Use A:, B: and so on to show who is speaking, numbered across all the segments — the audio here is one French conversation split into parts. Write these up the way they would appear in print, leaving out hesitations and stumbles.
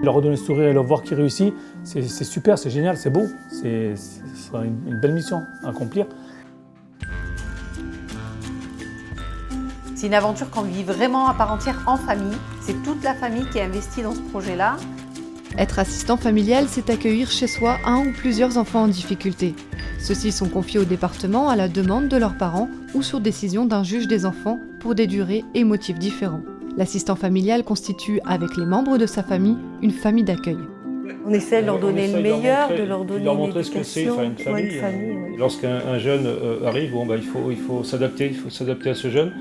A: Leur redonner le sourire et leur voir qu'ils réussissent, c'est super, c'est génial, c'est beau. Ce sera une belle mission à accomplir.
B: C'est une aventure qu'on vit vraiment à part entière en famille. C'est toute la famille qui est investie dans ce projet-là.
C: Être assistant familial, c'est accueillir chez soi un ou plusieurs enfants en difficulté. Ceux-ci sont confiés au département à la demande de leurs parents ou sur décision d'un juge des enfants pour des durées et motifs différents. L'assistant familial constitue, avec les membres de sa famille, une famille d'accueil.
B: On essaie de leur donner le meilleur, de leur donner
A: leur montrer ce que c'est, une famille.
B: Oui.
A: Lorsqu'un jeune arrive, il faut s'adapter à ce jeune.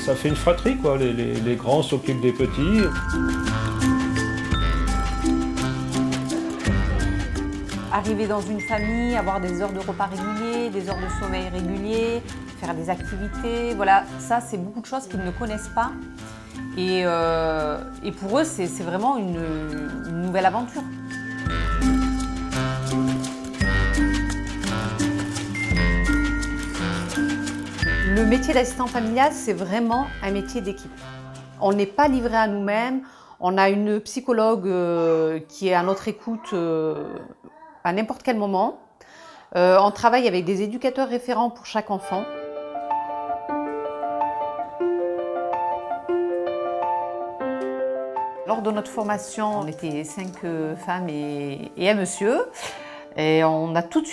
A: Ça fait une fratrie, quoi. Les grands s'occupent des petits.
B: Arriver dans une famille, avoir des heures de repas réguliers, des heures de sommeil réguliers, faire des activités, voilà, ça c'est beaucoup de choses qu'ils ne connaissent pas. Et pour eux, c'est vraiment une nouvelle aventure. Le métier d'assistant familial, c'est vraiment un métier d'équipe. On n'est pas livré à nous-mêmes, on a une psychologue qui est à notre écoute à n'importe quel moment. On travaille avec des éducateurs référents pour chaque enfant. Lors de notre formation, on était 5 femmes et un monsieur. Et on s'est tout de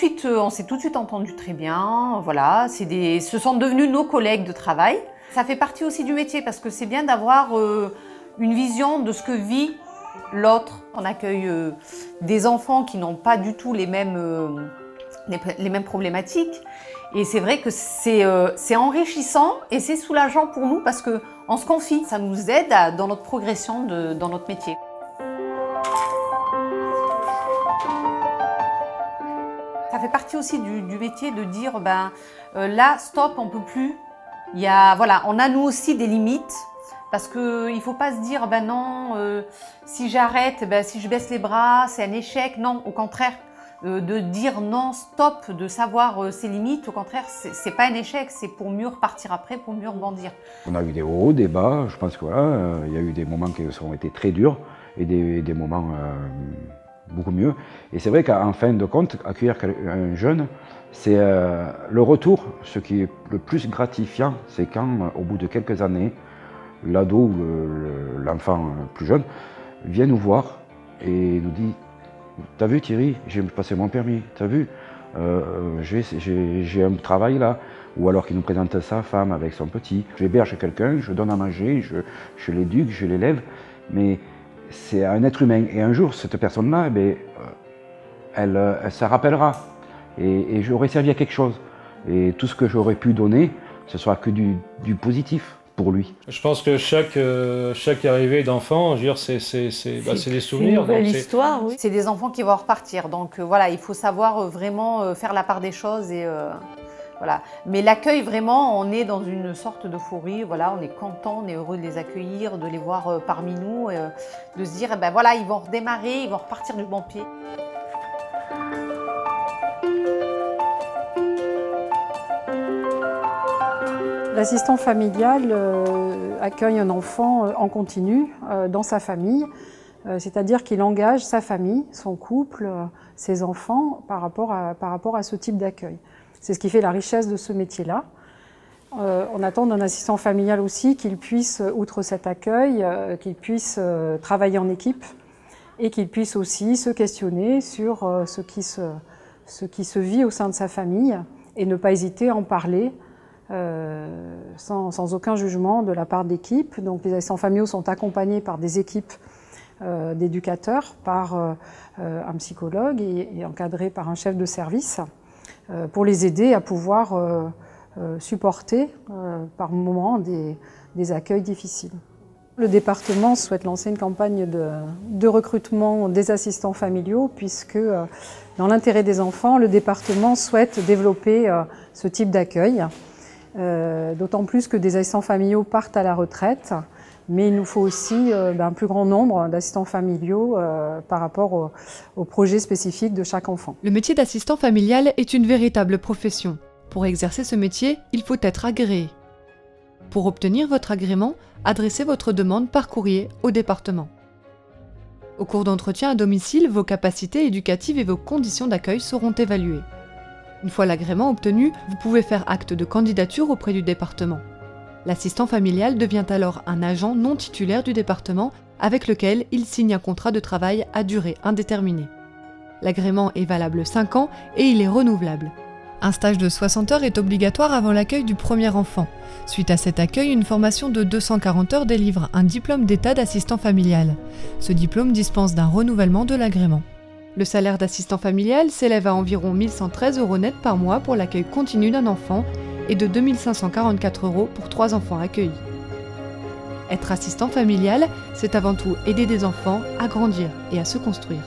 B: suite entendu très bien. Voilà, ce sont devenus nos collègues de travail. Ça fait partie aussi du métier parce que c'est bien d'avoir une vision de ce que vit l'autre. On accueille des enfants qui n'ont pas du tout les mêmes problématiques. Et c'est vrai que c'est enrichissant et c'est soulageant pour nous parce qu'on se confie. Ça nous aide dans notre progression dans notre métier. Ça fait partie aussi du métier de dire là, stop, on ne peut plus. On a nous aussi des limites. Parce qu'il ne faut pas se dire, si j'arrête, si je baisse les bras, c'est un échec. Non, au contraire, de dire non, stop, de savoir ses limites, au contraire, c'est pas un échec, c'est pour mieux repartir après, pour mieux rebondir.
D: On a eu des hauts, des bas, je pense qu'il y a eu des moments qui ont été très durs et des moments beaucoup mieux. Et c'est vrai qu'en fin de compte, accueillir un jeune, c'est le retour. Ce qui est le plus gratifiant, c'est quand, au bout de quelques années, l'ado ou l'enfant plus jeune vient nous voir et nous dit « T'as vu Thierry, j'ai passé mon permis, t'as vu, j'ai un travail là ». Ou alors qu'il nous présente sa femme avec son petit. J'héberge quelqu'un, je donne à manger, je l'éduque, je l'élève, mais c'est un être humain. Et un jour, cette personne-là, elle se rappellera et j'aurai servi à quelque chose. Et tout ce que j'aurais pu donner, ce sera que du positif pour lui.
A: Je pense que chaque arrivée d'enfant, c'est des souvenirs.
B: C'est une nouvelle histoire, oui. C'est des enfants qui vont repartir, donc voilà, il faut savoir vraiment faire la part des choses et voilà. Mais l'accueil, vraiment, on est dans une sorte d'euphorie, voilà, on est content, on est heureux de les accueillir, de les voir parmi nous, de se dire, voilà, ils vont redémarrer, ils vont repartir du bon pied.
E: L'assistant familial accueille un enfant en continu dans sa famille, c'est-à-dire qu'il engage sa famille, son couple, ses enfants par rapport à ce type d'accueil. C'est ce qui fait la richesse de ce métier-là. On attend d'un assistant familial aussi qu'il puisse, outre cet accueil, qu'il puisse travailler en équipe et qu'il puisse aussi se questionner sur ce qui se vit au sein de sa famille et ne pas hésiter à en parler sans aucun jugement de la part d'équipe. Donc les assistants familiaux sont accompagnés par des équipes d'éducateurs, par un psychologue et encadrés par un chef de service pour les aider à pouvoir supporter par moments des accueils difficiles. Le département souhaite lancer une campagne de recrutement des assistants familiaux puisque dans l'intérêt des enfants, le département souhaite développer ce type d'accueil. D'autant plus que des assistants familiaux partent à la retraite, mais il nous faut aussi un plus grand nombre d'assistants familiaux par rapport aux projets spécifiques de chaque enfant.
C: Le métier d'assistant familial est une véritable profession. Pour exercer ce métier, il faut être agréé. Pour obtenir votre agrément, adressez votre demande par courrier au département. Au cours d'entretien à domicile, vos capacités éducatives et vos conditions d'accueil seront évaluées. Une fois l'agrément obtenu, vous pouvez faire acte de candidature auprès du département. L'assistant familial devient alors un agent non titulaire du département avec lequel il signe un contrat de travail à durée indéterminée. L'agrément est valable 5 ans et il est renouvelable. Un stage de 60 heures est obligatoire avant l'accueil du premier enfant. Suite à cet accueil, une formation de 240 heures délivre un diplôme d'état d'assistant familial. Ce diplôme dispense d'un renouvellement de l'agrément. Le salaire d'assistant familial s'élève à environ 1 113 € net par mois pour l'accueil continu d'un enfant et de 2 544 € pour 3 enfants accueillis. Être assistant familial, c'est avant tout aider des enfants à grandir et à se construire.